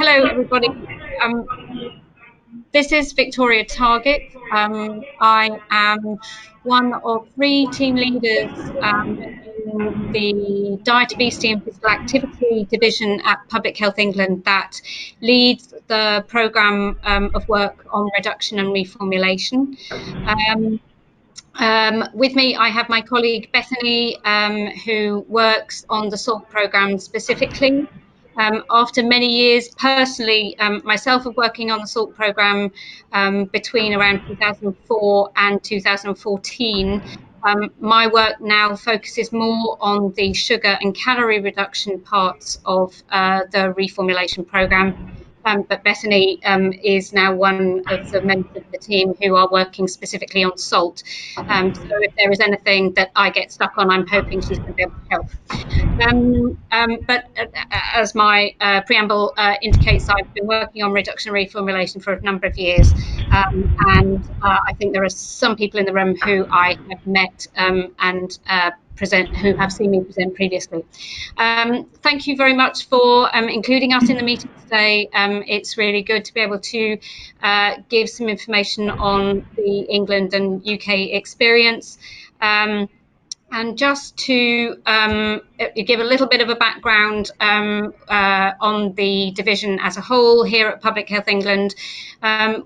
Hello, everybody. This is Victoria Targett. I am one of 3 team leaders in the Diet, Obesity and Physical Activity division at Public Health England that leads the programme of work on reduction and reformulation. With me, I have my colleague Bethany, who works on the SALT programme specifically. After many years personally, myself of working on the SALT programme between around 2004 and 2014, my work now focuses more on the sugar and calorie reduction parts of the reformulation programme. But Bethany is now one of the members of the team who are working specifically on SALT. So if there is anything that I get stuck on, I'm hoping she's going to be able to help. But as my preamble indicates, I've been working on reduction and reformulation for a number of years. And I think there are some people in the room who I have met and who have seen me present previously. Thank you very much for including us in the meeting today. It's really good to be able to give some information on the England and UK experience. And just to give a little bit of a background on the division as a whole here at Public Health England,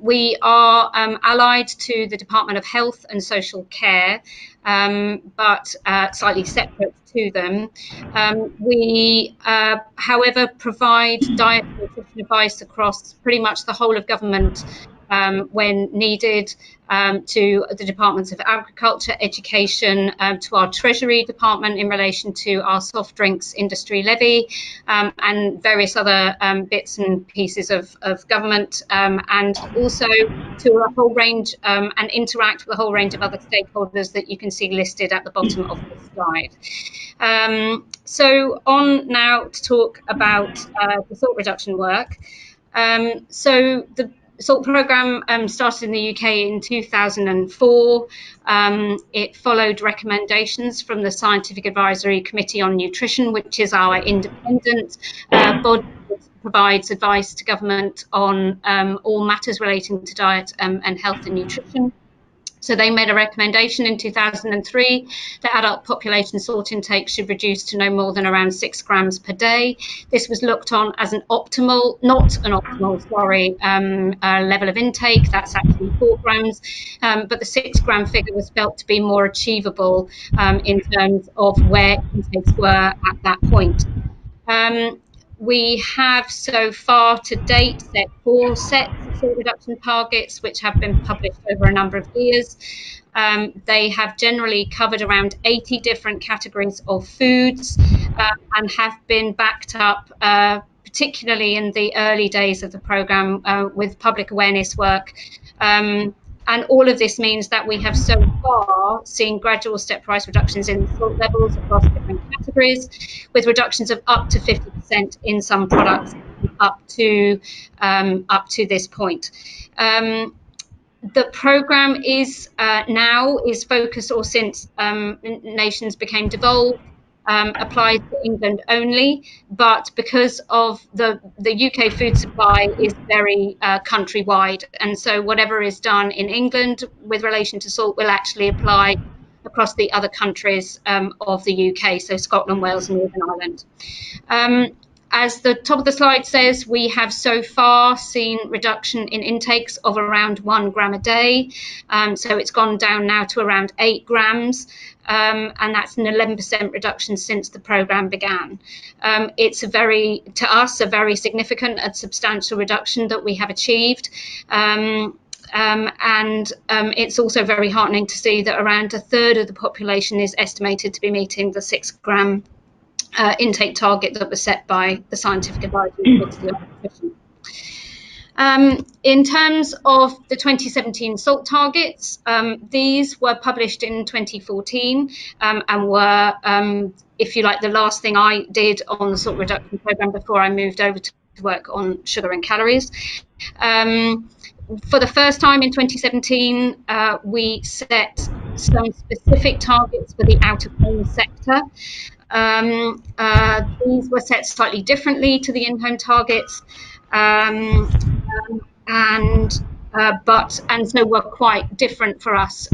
we are allied to the Department of Health and Social Care, but slightly separate to them. We, however, provide diet and nutrition advice across pretty much the whole of government when needed, to the Departments of Agriculture, Education, to our Treasury Department in relation to our soft drinks industry levy, and various other bits and pieces of government, and also to a whole range and interact with a whole range of other stakeholders that you can see listed at the bottom of the slide. So on now to talk about the salt reduction work. So the SALT programme started in the UK in 2004. It followed recommendations from the Scientific Advisory Committee on Nutrition, which is our independent body that provides advice to government on all matters relating to diet and health and nutrition. So they made a recommendation in 2003 that adult population salt intake should reduce to no more than around 6 grams per day. This was looked on as an optimal, not an optimal, sorry, level of intake. That's actually 4 grams. But the 6 gram figure was felt to be more achievable in terms of where intakes were at that point. We have so far to date set 4 sets of salt reduction targets, which have been published over a number of years. They have generally covered around 80 different categories of foods and have been backed up, particularly in the early days of the programme, with public awareness work. And all of this means that we have so far seen gradual stepwise reductions in salt levels across different categories, with reductions of up to 50% in some products up to this point. The programme is focused, or since nations became devolved, applies to England only, but because of the UK food supply is very countrywide, and so whatever is done in England with relation to salt will actually apply across the other countries of the UK, so Scotland, Wales and Northern Ireland. As the top of the slide says, we have so far seen reduction in intakes of around 1 gram a day. So it's gone down now to around 8 grams. And that's an 11% reduction since the programme began. It's to us, a very significant and substantial reduction that we have achieved. And it's also very heartening to see that around a third of the population is estimated to be meeting the 6 gram intake target that was set by the Scientific Advisory Committee on Nutrition. In terms of the 2017 SALT targets, these were published in 2014 and were, if you like, the last thing I did on the salt reduction programme before I moved over to work on sugar and calories. For the first time in 2017, we set some specific targets for the out-of-home sector. These were set slightly differently to the in-home targets. And so were quite different for us.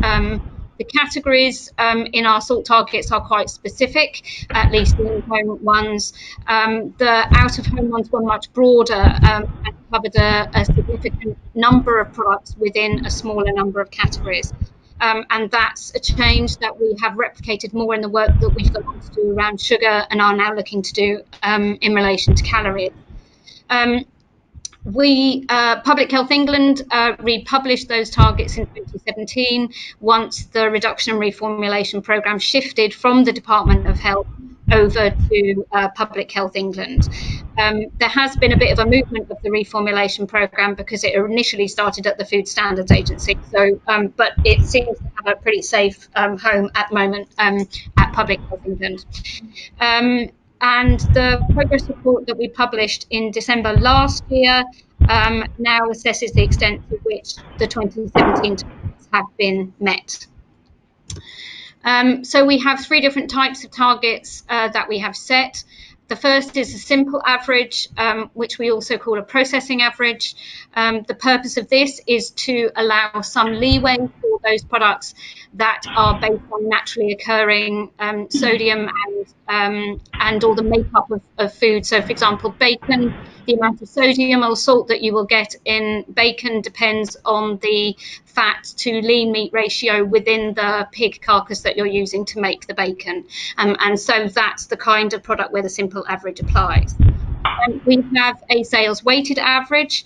The categories in our salt targets are quite specific, at least the in-home ones. The out-of-home ones were much broader and covered a significant number of products within a smaller number of categories. And that's a change that we have replicated more in the work that we've gone on to do around sugar and are now looking to do in relation to calories. Public Health England republished those targets in 2017 once the reduction and reformulation programme shifted from the Department of Health over to Public Health England. There has been a bit of a movement of the reformulation programme because it initially started at the Food Standards Agency, but it seems to have a pretty safe home at the moment at Public Health England. And the progress report that we published in December last year now assesses the extent to which the 2017 targets have been met. So we have three different types of targets that we have set. The first is a simple average, which we also call a processing average. The purpose of this is to allow some leeway for those products that are based on naturally occurring sodium and all the makeup of food. So, for example, bacon, the amount of sodium or salt that you will get in bacon depends on the fat to lean meat ratio within the pig carcass that you're using to make the bacon. And so that's the kind of product where the simple average applies. We have a sales weighted average,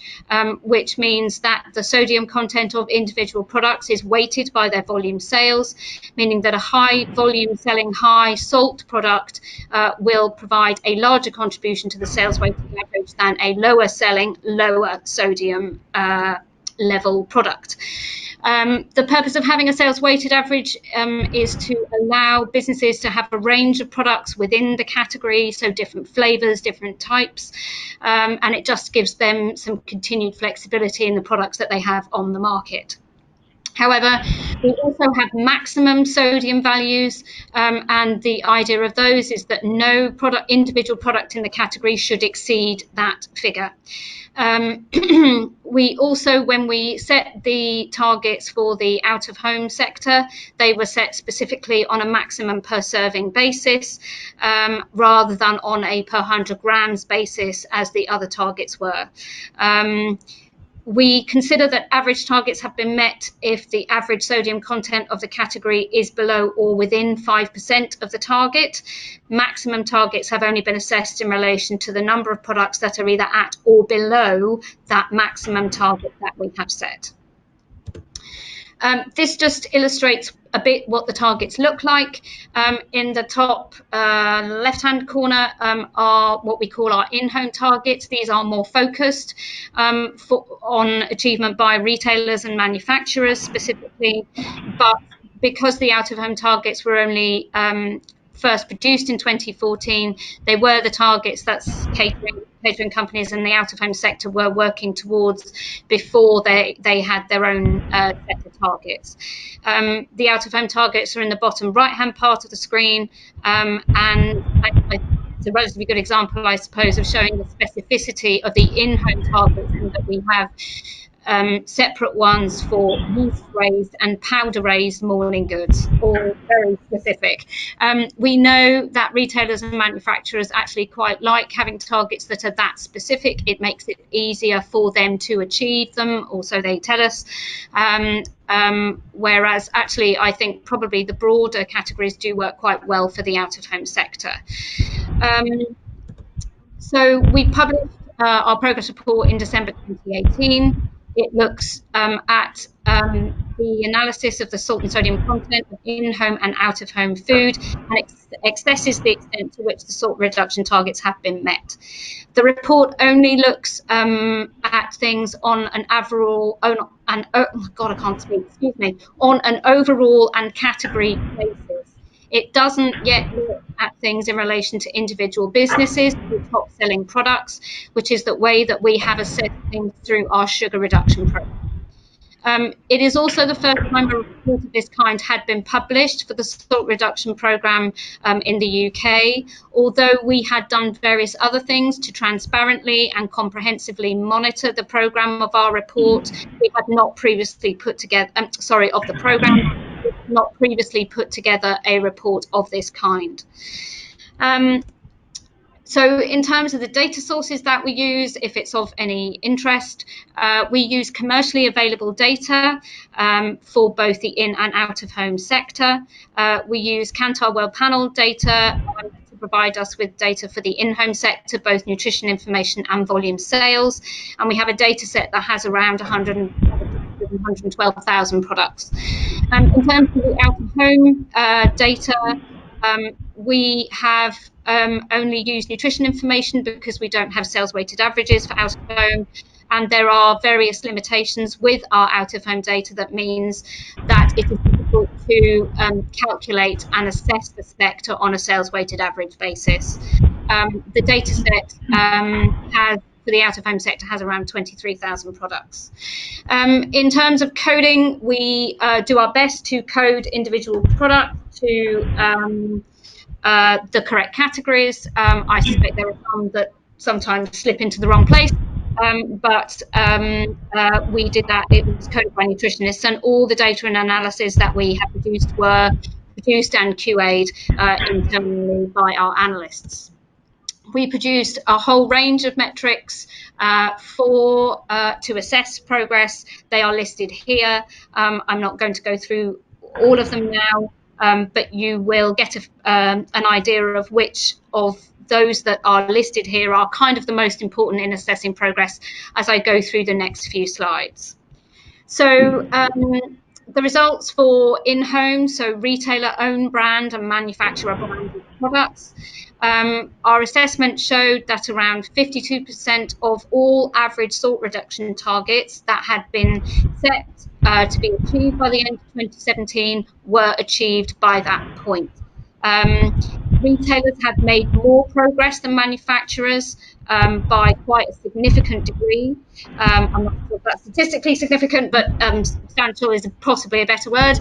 which means that the sodium content of individual products is weighted by their volume sales, meaning that a high volume selling high salt product will provide a larger contribution to the sales weighted average than a lower selling, lower sodium level product. The purpose of having a sales weighted average is to allow businesses to have a range of products within the category, so different flavors, different types, and it just gives them some continued flexibility in the products that they have on the market. However, we also have maximum sodium values, and the idea of those is that no individual product in the category should exceed that figure. We also, when we set the targets for the out-of-home sector, they were set specifically on a maximum per serving basis, rather than on a per 100 grams basis as the other targets were. We consider that average targets have been met if the average sodium content of the category is below or within 5% of the target. Maximum targets have only been assessed in relation to the number of products that are either at or below that maximum target that we have set. This just illustrates a bit what the targets look like. In the top left-hand corner are what we call our in-home targets. These are more focused on achievement by retailers and manufacturers specifically, but because the out-of-home targets were only first produced in 2014, they were the targets that catering companies and the out-of-home sector were working towards before they had their own set of targets. The out-of-home targets are in the bottom right-hand part of the screen, and it's a relatively good example, I suppose, of showing the specificity of the in-home targets, and that we have separate ones for yeast raised and powder raised morning goods, all very specific. We know that retailers and manufacturers actually quite like having targets that are that specific. It makes it easier for them to achieve them, or so they tell us. Whereas actually I think probably the broader categories do work quite well for the out-of-home sector. So we published our progress report in December 2018. It looks at the analysis of the salt and sodium content of in-home and out-of-home food, and assesses the extent to which the salt reduction targets have been met. The report only looks at things on an overall, on an overall and category basis. It doesn't yet look at things in relation to individual businesses with top selling products, which is the way that we have assessed things through our sugar reduction program. It is also the first time a report of this kind had been published for the salt reduction programme in the UK. Although we had done various other things to transparently and comprehensively monitor the programme of our report, we had not previously put together, of the programme, we had not previously put together a report of this kind. So in terms of the data sources that we use, if it's of any interest, we use commercially available data for both the in and out of home sector. We use Kantar World Panel data to provide us with data for the in-home sector, both nutrition information and volume sales. And we have a data set that has around 112,000 products. In terms of the out of home data, we have only used nutrition information because we don't have sales weighted averages for out of home. And there are various limitations with our out of home data that means that it is difficult to calculate and assess the sector on a sales weighted average basis. The data set for the out of home sector has around 23,000 products. In terms of coding, we do our best to code individual products to the correct categories. I suspect there are some that sometimes slip into the wrong place, but we did that. It was coded by nutritionists, and all the data and analysis that we have produced were produced and QA'd internally by our analysts. We produced a whole range of metrics to assess progress. They are listed here. I'm not going to go through all of them now, but you will get an idea of which of those that are listed here are kind of the most important in assessing progress as I go through the next few slides. So the results for in-home, so retailer own brand and manufacturer branded products. Our assessment showed that around 52% of all average salt reduction targets that had been set to be achieved by the end of 2017 were achieved by that point. Retailers have made more progress than manufacturers by quite a significant degree. I'm not sure if that's statistically significant, but substantial is possibly a better word.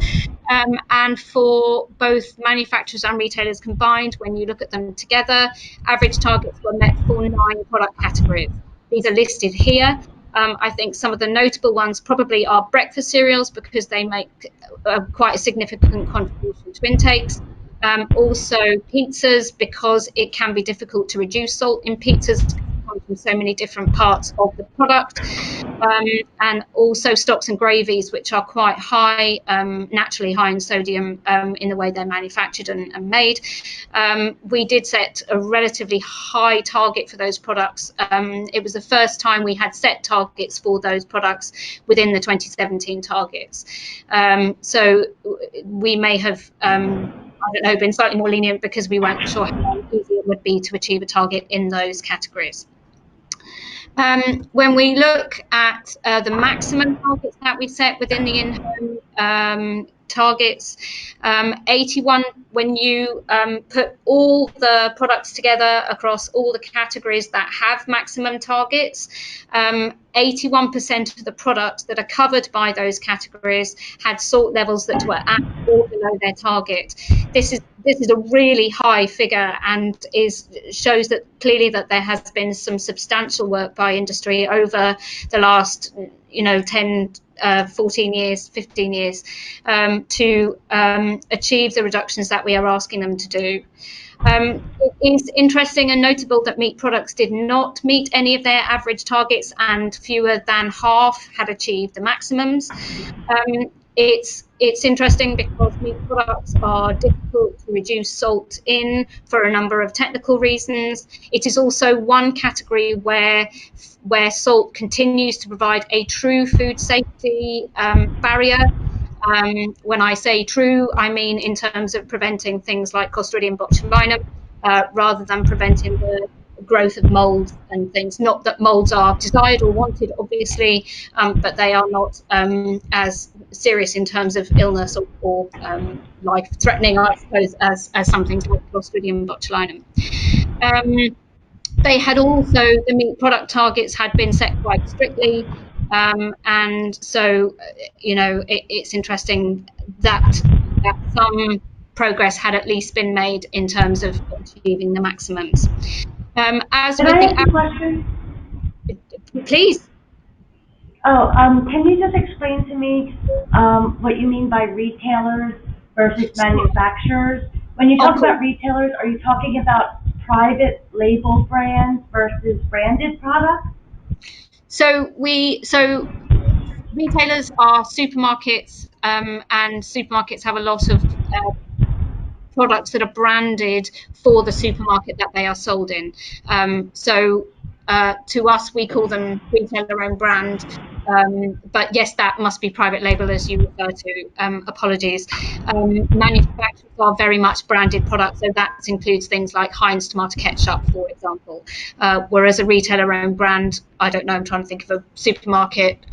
And for both manufacturers and retailers combined, when you look at them together, average targets were met for 9 product categories. These are listed here. I think some of the notable ones probably are breakfast cereals because they make quite a significant contribution to intakes. Also pizzas, because it can be difficult to reduce salt in pizzas from so many different parts of the product, and also stocks and gravies, which are quite high, naturally high in sodium in the way they're manufactured and made. We did set a relatively high target for those products. It was the first time we had set targets for those products within the 2017 targets. So we may have I don't know, been slightly more lenient because we weren't sure how easy it would be to achieve a target in those categories. When we look at the maximum targets that we set within the in-home targets, 81, when you put all the products together across all the categories that have maximum targets, 81% of the products that are covered by those categories had salt levels that were at or below their target. This is a really high figure and shows that clearly that there has been some substantial work by industry over the last 10, 14 years, 15 years to achieve the reductions that we are asking them to do. It is interesting and notable that meat products did not meet any of their average targets, and fewer than half had achieved the maximums. It's interesting because meat products are difficult to reduce salt in for a number of technical reasons. It is also one category where salt continues to provide a true food safety barrier. When I say true, I mean in terms of preventing things like Clostridium botulinum, rather than preventing the growth of mold and things. Not that molds are desired or wanted, obviously, but they are not as serious in terms of illness or life-threatening, I suppose, as some things like Clostridium botulinum. They had also, the meat product targets had been set quite strictly. And so, it's interesting that some progress had at least been made in terms of achieving the maximums. As Can with I the, ask a question? please. Oh, can you just explain to me what you mean by retailers versus manufacturers? When you Of talk about course. retailers, are you talking about private label brands versus branded products? So retailers are supermarkets, and supermarkets have a lot of products that are branded for the supermarket that they are sold in. So to us, we call them retailer own brand. But yes, that must be private label as you refer to. Apologies. Manufacturers are very much branded products, so that includes things like Heinz tomato ketchup, for example. Whereas a retailer own brand, I don't know, I'm trying to think of a supermarket.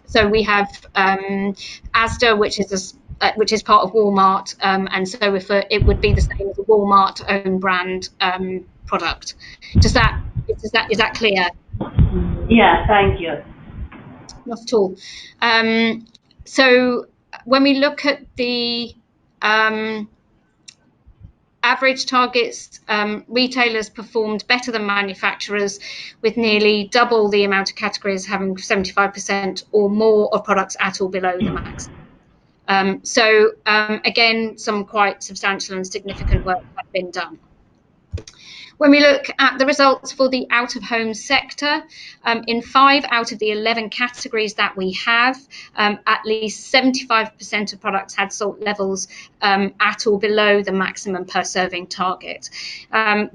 So we have Asda, which is part of Walmart, and so it would be the same as a Walmart own brand product. Does that is that clear? Yeah, thank you. Not at all. So when we look at the average targets, retailers performed better than manufacturers, with nearly double the amount of categories having 75% or more of products at or below the max. Again, some quite substantial and significant work has been done. When we look at the results for the out-of-home sector, in 5 out of the 11 categories that we have, at least 75% of products had salt levels at or below the maximum per serving target.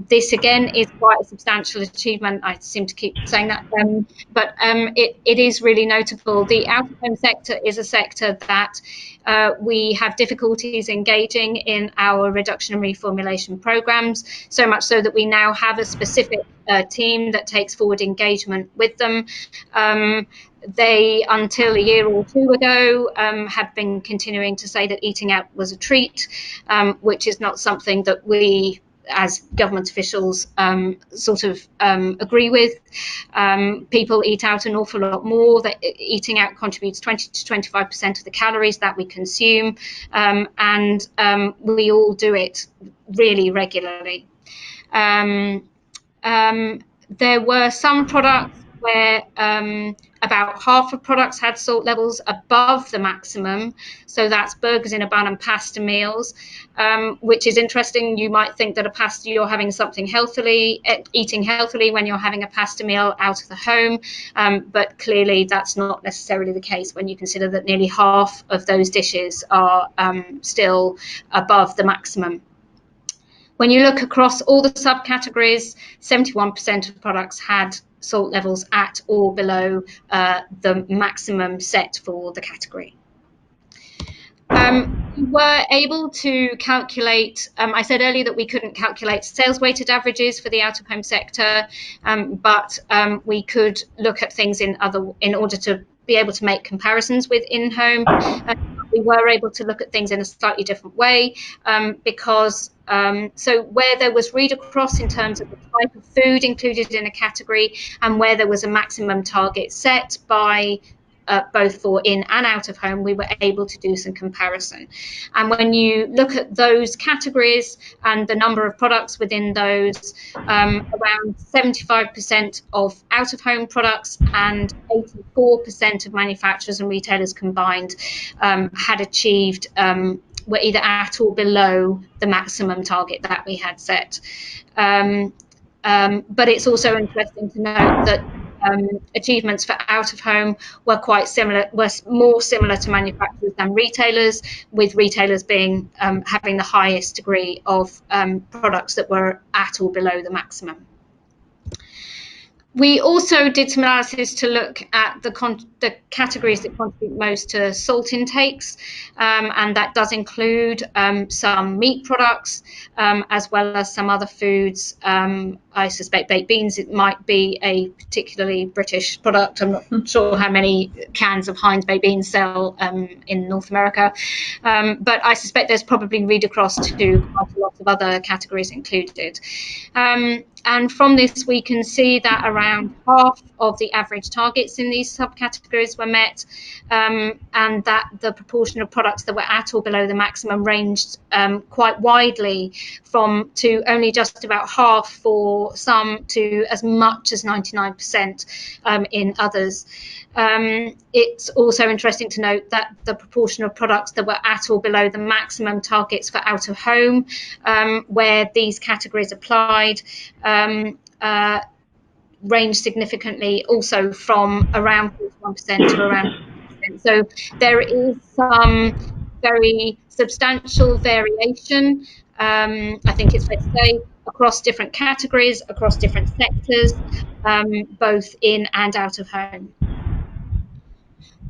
This again is quite a substantial achievement. I seem to keep saying that, but it is really notable. The out-of-home sector is a sector that we have difficulties engaging in our reduction and reformulation programs, so much so that we now have a specific team that takes forward engagement with them. They, until a year or two ago, had been continuing to say that eating out was a treat, which is not something that we as government officials agree with. People eat out an awful lot more. That eating out contributes 20 to 25% of the calories that we consume, and we all do it really regularly. There were some products where about half of products had salt levels above the maximum. So that's burgers in a bun and pasta meals, which is interesting. You might think that a pasta, you're having something healthily, eating healthily when you're having a pasta meal out of the home. But clearly that's not necessarily the case when you consider that nearly half of those dishes are still above the maximum. When you look across all the subcategories, 71% of products had salt levels at or below the maximum set for the category. We were able to calculate, I said earlier that we couldn't calculate sales weighted averages for the out-of-home sector, but we could look at things in order to be able to make comparisons with in-home. We were able to look at things in a slightly different way, because so where there was read across in terms of the type of food included in a category, and where there was a maximum target set by both for in and out of home, we were able to do some comparison. And when you look at those categories and the number of products within those, around 75% of out of home products and 84% of manufacturers and retailers combined had achieved, were either at or below the maximum target that we had set. But it's also interesting to note that achievements for out of home were more similar to manufacturers than retailers, with retailers being having the highest degree of products that were at or below the maximum. We also did some analysis to look at the categories that contribute most to salt intakes, and that does include some meat products, as well as some other foods, I suspect baked beans, it might be a particularly British product. I'm not sure how many cans of Heinz baked beans sell in North America, but I suspect there's probably read across to quite a lot of other categories included. And from this, we can see that around half of the average targets in these subcategories were met, and that the proportion of products that were at or below the maximum ranged quite widely, from to only just about half for some to as much as 99% in others. It's also interesting to note that the proportion of products that were at or below the maximum targets for out of home, where these categories applied, range significantly, also from around 41% to around 50%. So there is some very substantial variation, I think it's fair to say, across different categories, across different sectors, both in and out of home.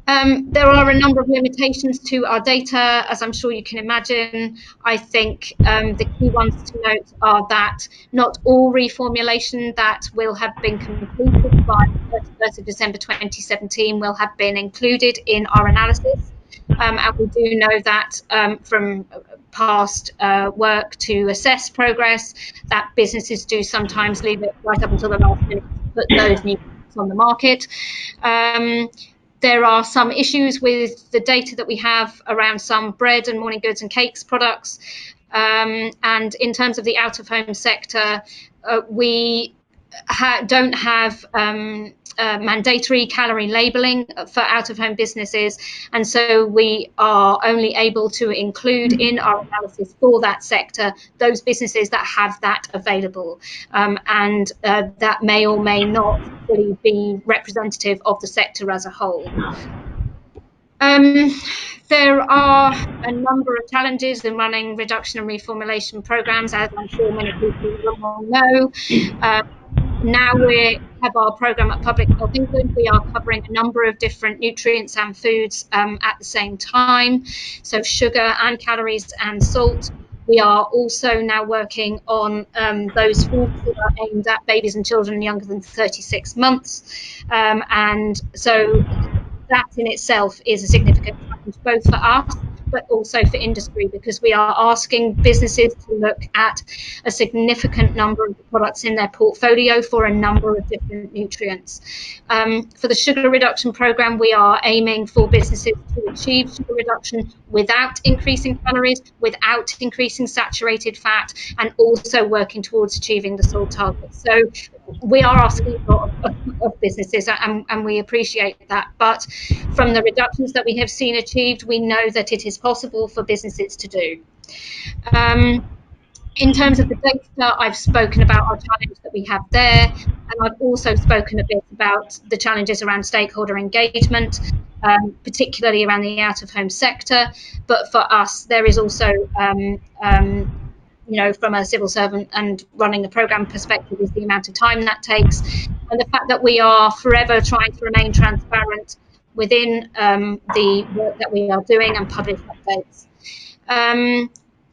There are a number of limitations to our data, as I'm sure you can imagine. I think the key ones to note are that not all reformulation that will have been completed by 31st of December 2017 will have been included in our analysis. And we do know that from past work to assess progress, that businesses do sometimes leave it right up until the last minute to put those new products on the market. There are some issues with the data that we have around some bread and morning goods and cakes products. And in terms of the out-of-home sector, we don't have mandatory calorie labeling for out-of-home businesses, and so we are only able to include in our analysis for that sector those businesses that have that available, and that may or may not fully be representative of the sector as a whole. There are a number of challenges in running reduction and reformulation programs, as I'm sure many people will know. Now we have our program at Public Health England. We are covering a number of different nutrients and foods at the same time, so sugar and calories and salt. We are also now working on those foods that are aimed at babies and children younger than 36 months. And so that in itself is a significant challenge, both for us, but also for industry, because we are asking businesses to look at a significant number of products in their portfolio for a number of different nutrients. For the sugar reduction program, we are aiming for businesses to achieve sugar reduction without increasing calories, without increasing saturated fat, and also working towards achieving the salt target. So we are asking a lot of businesses, and we appreciate that. But from the reductions that we have seen achieved, we know that it is possible for businesses to do. In terms of the data, I've spoken about our challenge that we have there, and I've also spoken a bit about the challenges around stakeholder engagement, particularly around the out-of-home sector. But for us, there is also from a civil servant and running the program perspective, is the amount of time that takes, and the fact that we are forever trying to remain transparent within the work that we are doing and publish updates.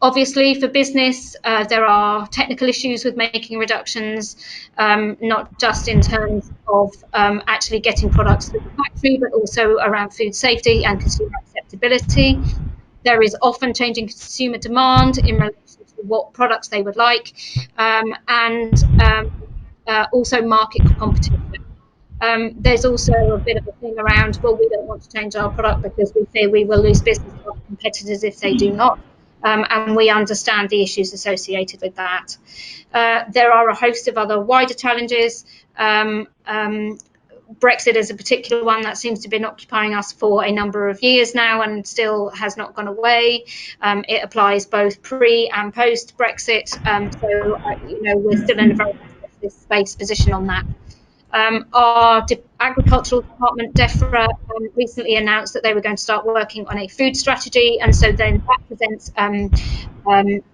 Obviously, for business, there are technical issues with making reductions, not just in terms of actually getting products through the factory, but also around food safety and consumer acceptability. There is often changing consumer demand in relation to what products they would like, and also market competition. There's also a bit of a thing around, well, we don't want to change our product because we fear we will lose business to our competitors if they do not. And we understand the issues associated with that. There are a host of other wider challenges. Brexit is a particular one that seems to have been occupying us for a number of years now and still has not gone away. It applies both pre and post Brexit, so we're still in a very space position on that. Our agricultural department, DEFRA, recently announced that they were going to start working on a food strategy, and so then that presents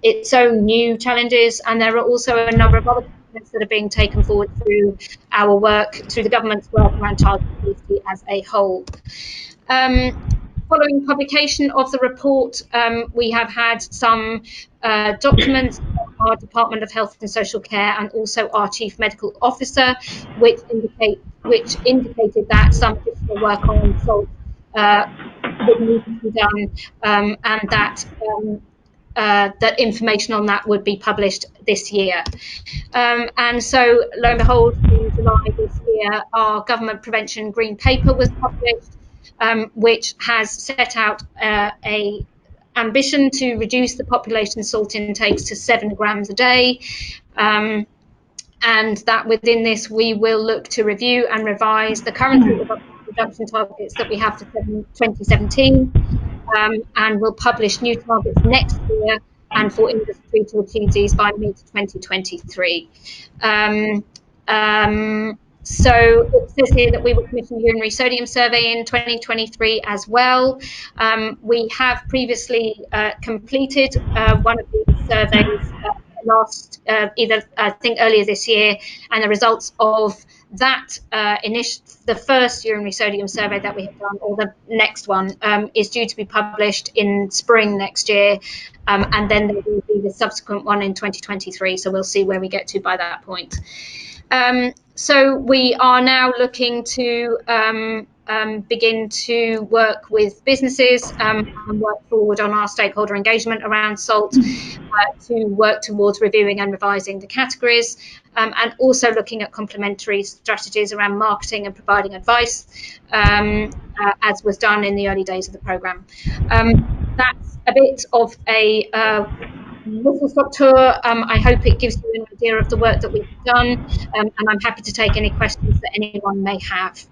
its own new challenges. And there are also a number of other commitments that are being taken forward through our work, through the government's work around target safety as a whole. Following publication of the report, we have had some documents our Department of Health and Social Care and also our Chief Medical Officer, which indicated that some additional work on salt would need to be done, and that information on that would be published this year. And so, lo and behold, in July this year, our government prevention green paper was published, which has set out a ambition to reduce the population salt intakes to 7 grams a day. And that within this, we will look to review and revise the current reduction targets that we have for 2017, and we'll publish new targets next year and for industry to achieve these by mid-2023. So it says here that we will commission a urinary sodium survey in 2023 as well. We have previously completed one of these surveys I think earlier this year, and the results of that the first urinary sodium survey that we have done, or the next one, is due to be published in spring next year, and then there will be the subsequent one in 2023. So we'll see where we get to by that point. So we are now looking to begin to work with businesses and work forward on our stakeholder engagement around salt, to work towards reviewing and revising the categories, and also looking at complementary strategies around marketing and providing advice, as was done in the early days of the programme. That's a bit of a whistle-stop tour. I hope it gives you an idea of the work that we've done, and I'm happy to take any questions that anyone may have.